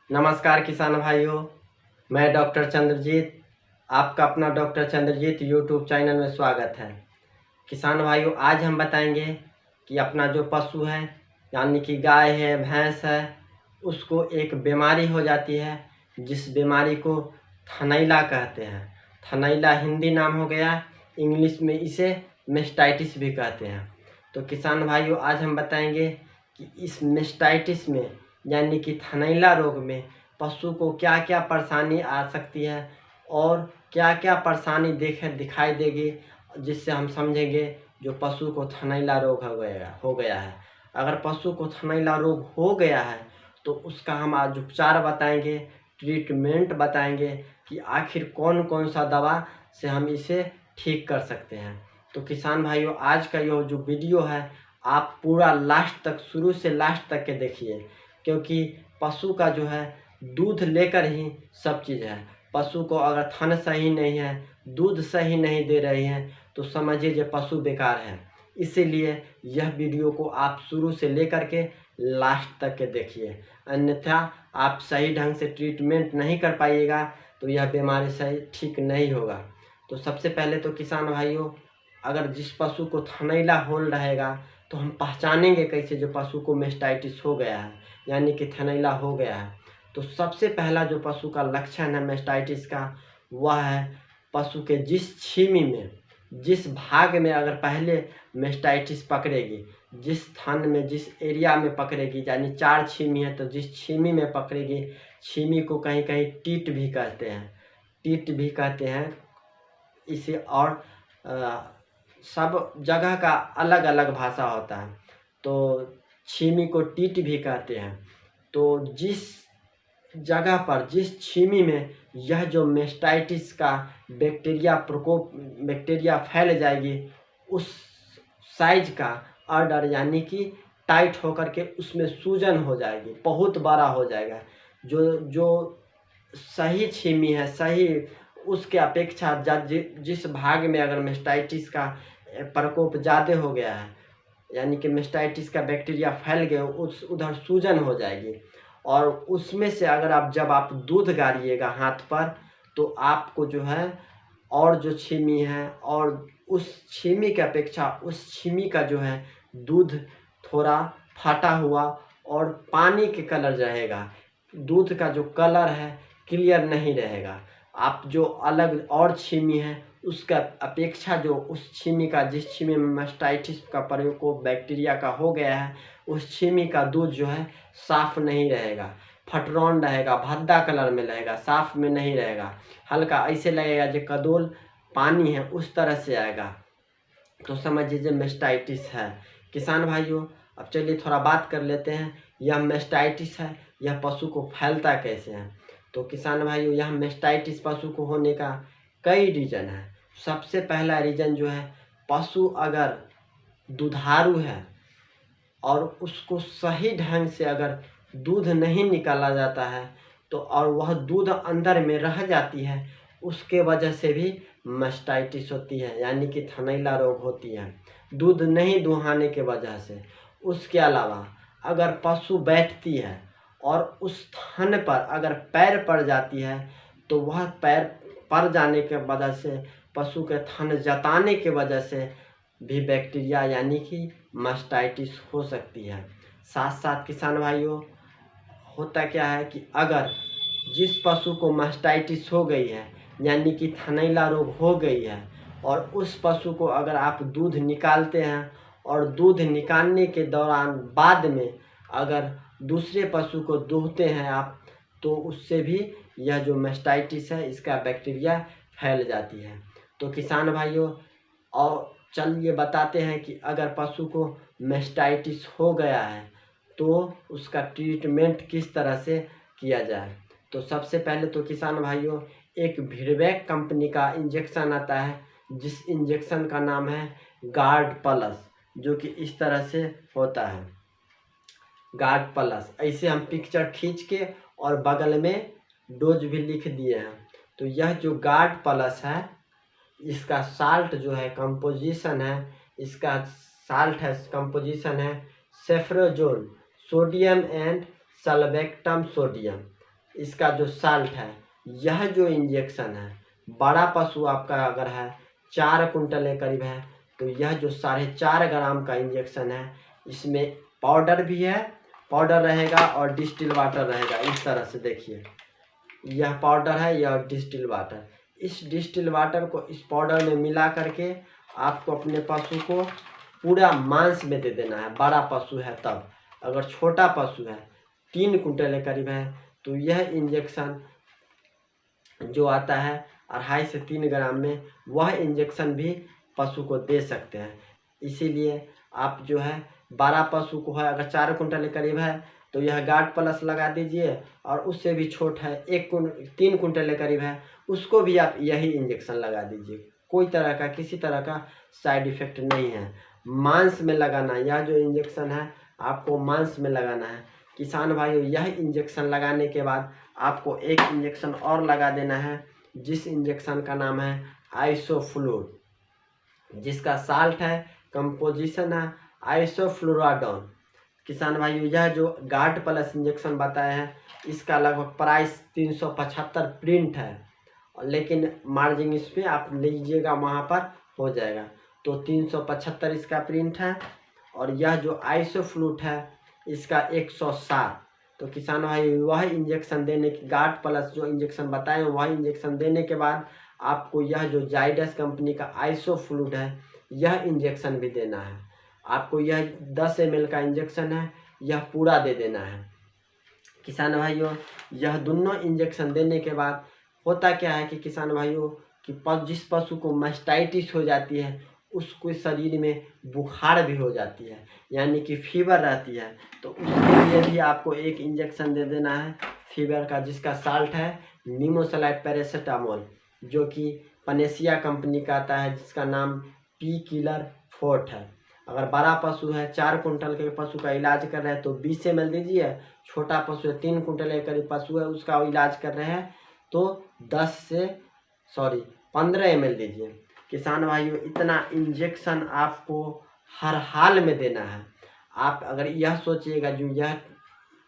नमस्कार किसान भाइयों, मैं डॉक्टर चंद्रजीत, आपका अपना डॉक्टर चंद्रजीत यूट्यूब चैनल में स्वागत है। किसान भाइयों, आज हम बताएंगे कि अपना जो पशु है यानी कि गाय है, भैंस है, उसको एक बीमारी हो जाती है जिस बीमारी को थनैला कहते हैं। थनैला हिंदी नाम हो गया, इंग्लिश में इसे मेस्टाइटिस भी कहते हैं। तो किसान भाइयों, आज हम बताएंगे कि इस मेस्टाइटिस में यानी कि थनैला रोग में पशु को क्या क्या परेशानी आ सकती है और क्या क्या परेशानी दिखाई देगी, जिससे हम समझेंगे जो पशु को थनैला रोग हो गया है। अगर पशु को थनैला रोग हो गया है तो उसका हम आज उपचार बताएंगे, ट्रीटमेंट बताएंगे कि आखिर कौन कौन सा दवा से हम इसे ठीक कर सकते हैं। तो किसान भाइयों, आज का यह जो वीडियो है आप पूरा लास्ट तक, शुरू से लास्ट तक के देखिए, क्योंकि पशु का जो है दूध लेकर ही सब चीज़ है। पशु को अगर थन सही नहीं है, दूध सही नहीं दे रही हैं, तो समझिए जो पशु बेकार है। इसीलिए यह वीडियो को आप शुरू से लेकर के लास्ट तक के देखिए, अन्यथा आप सही ढंग से ट्रीटमेंट नहीं कर पाइएगा तो यह बीमारी सही ठीक नहीं होगा। तो सबसे पहले तो किसान भाइयों, अगर जिस पशु को थनैला हो रहेगा तो हम पहचानेंगे कैसे जो पशु को मेस्टाइटिस हो गया है यानी कि थनैला हो गया है। तो सबसे पहला जो पशु का लक्षण है मेस्टाइटिस का, वह है पशु के जिस छीमी में, जिस भाग में अगर पहले मेस्टाइटिस पकड़ेगी, जिस थन में, जिस एरिया में पकड़ेगी, यानी 4 छीमी है तो जिस छीमी में पकड़ेगी, छीमी को कहीं कहीं टीट भी कहते हैं, टीट भी कहते हैं इसे। और सब जगह का अलग अलग भाषा होता है, तो छीमी को टीट भी कहते हैं। तो जिस जगह पर, जिस छीमी में यह जो मेस्टाइटिस का बैक्टीरिया फैल जाएगी, उस साइज का ऑर्डर यानी कि टाइट होकर के उसमें सूजन हो जाएगी, बहुत बड़ा हो जाएगा। जो सही छीमी है, सही उसके अपेक्षा जिस भाग में अगर मेस्टाइटिस का प्रकोप ज़्यादा हो गया है यानी कि मेस्टाइटिस का बैक्टीरिया फैल गया, उधर सूजन हो जाएगी। और उसमें से अगर जब आप दूध गाड़िएगा हाथ पर, तो आपको जो है और जो छीमी है और उस छीमी की अपेक्षा उस छीमी का जो है दूध थोड़ा फटा हुआ और पानी के कलर रहेगा। दूध का जो कलर है क्लियर नहीं रहेगा। आप जो अलग और छीमी है उसका अपेक्षा जो उस छीमी का, जिस छीमी में मेस्टाइटिस का प्रकोप बैक्टीरिया का हो गया है, उस छीमी का दूध जो है साफ नहीं रहेगा, फटरौन रहेगा, भद्दा कलर में रहेगा, साफ में नहीं रहेगा, हल्का ऐसे लगेगा जो कदोल पानी है उस तरह से आएगा। तो समझ लीजिए मेस्टाइटिस है। किसान भाइयों, अब चलिए थोड़ा बात कर लेते हैं, यह मेस्टाइटिस है, यह पशु को फैलता कैसे है। तो किसान भाइयों, यह मेस्टाइटिस पशु को होने का कई रीज़न है। सबसे पहला रीज़न जो है, पशु अगर दुधारू है और उसको सही ढंग से अगर दूध नहीं निकाला जाता है तो, और वह दूध अंदर में रह जाती है, उसके वजह से भी मेस्टाइटिस होती है यानी कि थनैला रोग होती है, दूध नहीं दुहाने के वजह से। उसके अलावा अगर पशु बैठती है और उस थन पर अगर पैर पड़ जाती है तो वह पैर पड़ जाने के वजह से, पशु के थन जताने के वजह से भी बैक्टीरिया यानी कि मेस्टाइटिस हो सकती है। साथ साथ किसान भाइयों, होता क्या है कि अगर जिस पशु को मेस्टाइटिस हो गई है यानी कि थनैला रोग हो गई है और उस पशु को अगर आप दूध निकालते हैं और दूध निकालने के दौरान बाद में अगर दूसरे पशु को दूहते हैं आप, तो उससे भी यह जो मेस्टाइटिस है इसका बैक्टीरिया फैल जाती है। तो किसान भाइयों, और चलिए बताते हैं कि अगर पशु को मेस्टाइटिस हो गया है तो उसका ट्रीटमेंट किस तरह से किया जाए। तो सबसे पहले तो किसान भाइयों, एक भिडवैक कंपनी का इंजेक्शन आता है, जिस इंजेक्शन का नाम है गार्ड प्लस, जो कि इस तरह से होता है, गार्ड प्लस। ऐसे हम पिक्चर खींच के और बगल में डोज भी लिख दिए हैं। तो यह जो गार्ड प्लस है, इसका साल्ट जो है, कंपोजिशन है इसका साल्ट है, कंपोजिशन है सेफ्रोजोल सोडियम एंड सल्बेक्टम सोडियम। इसका जो साल्ट है, यह जो इंजेक्शन है, बड़ा पशु आपका अगर है 4 कुंटल के करीब है, तो यह जो 4.5 ग्राम का इंजेक्शन है, इसमें पाउडर भी है, पाउडर रहेगा और डिस्टिल वाटर रहेगा। इस तरह से देखिए, यह पाउडर है, यह डिस्टिल वाटर। इस डिस्टिल वाटर को इस पाउडर में मिला करके आपको अपने पशु को पूरा मांस में दे देना है। बड़ा पशु है तब, अगर छोटा पशु है 3 कुंटल के करीब है, तो यह इंजेक्शन जो आता है 2.5 से 3 ग्राम में, वह इंजेक्शन भी पशु को दे सकते हैं। इसीलिए आप जो है बड़ा पशु को है, अगर 4 कुंटल के करीब है तो यह गार्ड प्लस लगा दीजिए, और उससे भी छोट है 3 कुंटल के करीब है, उसको भी आप यही इंजेक्शन लगा दीजिए। कोई तरह का, किसी तरह का साइड इफ़ेक्ट नहीं है। मांस में लगाना, यह जो इंजेक्शन है आपको मांस में लगाना है। किसान भाइयों, यह इंजेक्शन लगाने के बाद आपको एक इंजेक्शन और लगा देना है, जिस इंजेक्शन का नाम है आइसोफ्लूर, जिसका साल्ट है, कंपोजिशन है आइसोफ्लूराडोन। किसान भाइयों, यह जो गार्ड प्लस इंजेक्शन बताए हैं, इसका लगभग प्राइस 375 प्रिंट है, लेकिन मार्जिन इस पर आप लीजिएगा वहाँ पर हो जाएगा। तो 375 इसका प्रिंट है, और यह जो आइसोफ्लूट है इसका 107। तो किसान भाई, वह इंजेक्शन देने की, गार्ड प्लस जो इंजेक्शन बताए हैं वह इंजेक्शन देने के बाद आपको यह जो जाइडस कंपनी का आइसोफ्लूट है, यह इंजेक्शन भी देना है। आपको यह 10 ml का इंजेक्शन है, यह पूरा दे देना है। किसान भाइयों, यह दोनों इंजेक्शन देने के बाद होता क्या है कि किसान भाइयों, कि जिस पशु को मास्टाइटिस हो जाती है, उसके शरीर में बुखार भी हो जाती है, यानी कि फीवर रहती है, तो उसके लिए भी आपको एक इंजेक्शन दे देना है फीवर का, जिसका साल्ट है निमोसलाइट पैरासीटामोल, जो कि पनेसिया कंपनी का आता है, जिसका नाम पी किलर फोर्ट है। अगर बड़ा पशु है 4 कुंटल के पशु का इलाज कर रहे हैं तो 20 ml दीजिए। छोटा पशु है 3 कुंटल के करीब पशु है, उसका इलाज कर रहे हैं तो 15 ml दीजिए। किसान भाइयों, इतना इंजेक्शन आपको हर हाल में देना है। आप अगर यह सोचिएगा यह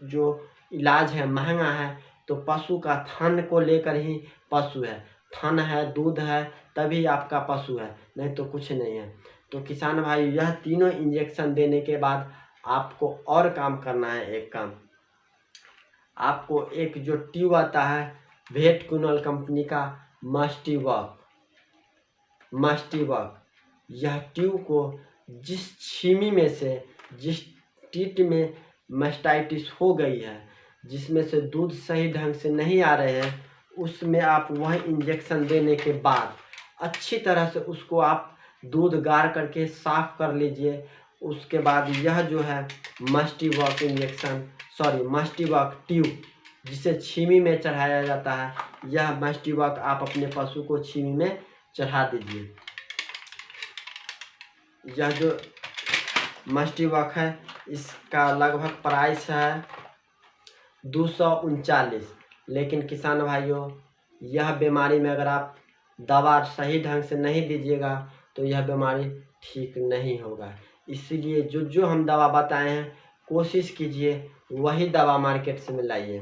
जो इलाज है महंगा है, तो पशु का थन को लेकर ही पशु है, थन है, दूध है, तभी आपका पशु है, नहीं तो कुछ नहीं है। तो किसान भाई, यह तीनों इंजेक्शन देने के बाद आपको और काम करना है। एक काम, आपको एक जो ट्यूब आता है वेटकुनल कंपनी का मस्टिवॉक, यह ट्यूब को जिस छीमी में से, जिस टीट में मास्टाइटिस हो गई है, जिसमें से दूध सही ढंग से नहीं आ रहे हैं, उसमें आप वह इंजेक्शन देने के बाद अच्छी तरह से उसको आप दूध गार करके साफ कर लीजिए। उसके बाद यह जो है मस्टिवॉक ट्यूब, जिसे छीमी में चढ़ाया जाता है, यह मस्टिवॉक आप अपने पशु को छीमी में चढ़ा दीजिए। यह जो मस्टिवॉक है, इसका लगभग प्राइस है 239। लेकिन किसान भाइयों, यह बीमारी में अगर आप दवा सही ढंग से नहीं दीजिएगा तो यह बीमारी ठीक नहीं होगा। इसीलिए जो हम दवा बताए हैं, कोशिश कीजिए वही दवा मार्केट से लाइए।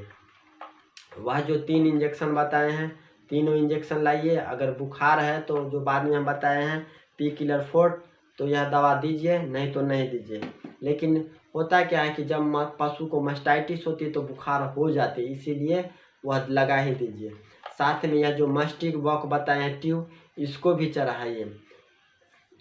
वह जो 3 इंजेक्शन बताए हैं, तीनों इंजेक्शन लाइए। अगर बुखार है तो जो बाद में हम बताए हैं पी किलर फोर्ट, तो यह दवा दीजिए, नहीं तो नहीं दीजिए। लेकिन होता क्या है कि जब पशु को मास्टाइटिस होती है तो बुखार हो जाती है, इसीलिए वह लगा ही दीजिए। साथ में यह जो मस्टिवॉक बताए हैं ट्यूब, इसको भी चढ़ाइए।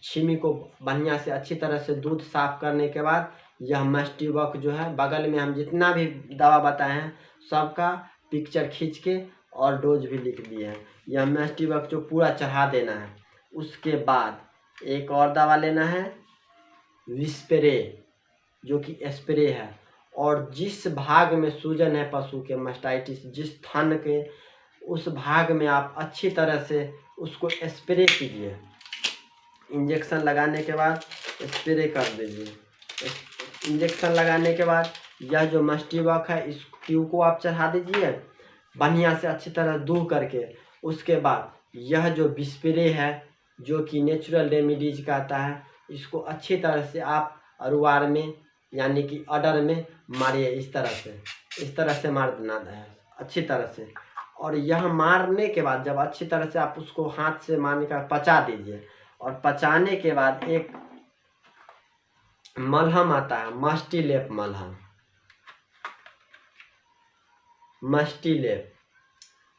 छीमी को बढ़िया से अच्छी तरह से दूध साफ करने के बाद यह मस्टिवॉक जो है, बगल में हम जितना भी दवा बताए हैं सबका पिक्चर खींच के और डोज भी लिख दिए हैं। यह मस्टिवॉक जो पूरा चढ़ा देना है। उसके बाद एक और दवा लेना है विस्प्रे, जो कि स्प्रे है, और जिस भाग में सूजन है पशु के, मास्टाइटिस जिस थन के, उस भाग में आप अच्छी तरह से उसको स्प्रे कीजिए। इंजेक्शन लगाने के बाद स्प्रे कर दीजिए। इंजेक्शन लगाने के बाद यह जो मस्टिवॉक है, इस ट्यूब को आप चढ़ा दीजिए बढ़िया से अच्छी तरह धो करके। उसके बाद यह जो विस्प्रे है, जो कि नेचुरल रेमेडीज का आता है, इसको अच्छी तरह से आप अरुआर में यानी कि अडर में मारिए। इस तरह से मार देना है अच्छी तरह से। और यह मारने के बाद जब अच्छी तरह से आप उसको हाथ से मारने का पचा दीजिए। और पचाने के बाद एक मलहम आता है, मस्टिलेप मलहम, मस्टिलेप।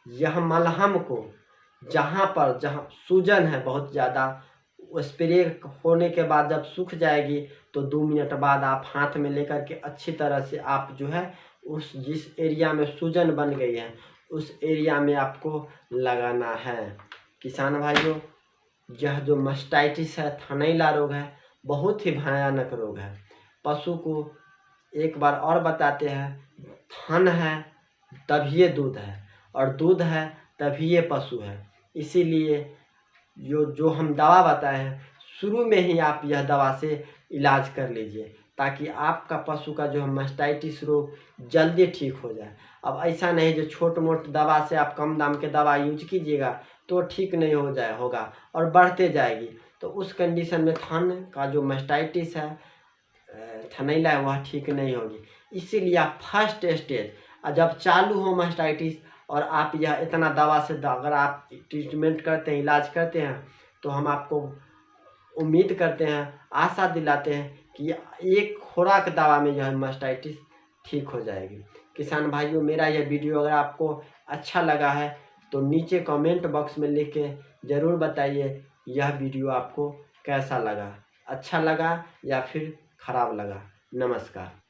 यह मलहम को जहाँ सूजन है बहुत ज़्यादा, स्प्रे होने के बाद जब सूख जाएगी तो 2 मिनट बाद आप हाथ में लेकर के अच्छी तरह से आप जो है उस जिस एरिया में सूजन बन गई है उस एरिया में आपको लगाना है। किसान भाइयों, यह जो मास्टाइटिस है, थनैला रोग है, बहुत ही भयानक रोग है। पशु को एक बार और बताते हैं, थन है तभी दूध है और दूध है तभी पशु है। इसीलिए जो हम दवा बताए हैं शुरू में ही आप यह दवा से इलाज कर लीजिए ताकि आपका पशु का जो है मास्टाइटिस रोग जल्दी ठीक हो जाए। अब ऐसा नहीं जो छोट मोट दवा से आप कम दाम के दवा यूज कीजिएगा तो ठीक नहीं होगा और बढ़ते जाएगी। तो उस कंडीशन में थन का जो मास्टाइटिस है, थनैला है, वह ठीक नहीं होगी। इसीलिए आप फर्स्ट स्टेज जब चालू हो मास्टाइटिस और आप यह इतना दवा से अगर आप ट्रीटमेंट करते हैं, इलाज करते हैं, तो हम आपको उम्मीद करते हैं, आशा दिलाते हैं कि एक खुराक दवा में यह मास्टाइटिस ठीक हो जाएगी। किसान भाइयों, मेरा यह वीडियो अगर आपको अच्छा लगा है तो नीचे कमेंट बॉक्स में लिख के ज़रूर बताइए यह वीडियो आपको कैसा लगा, अच्छा लगा या फिर खराब लगा। नमस्कार।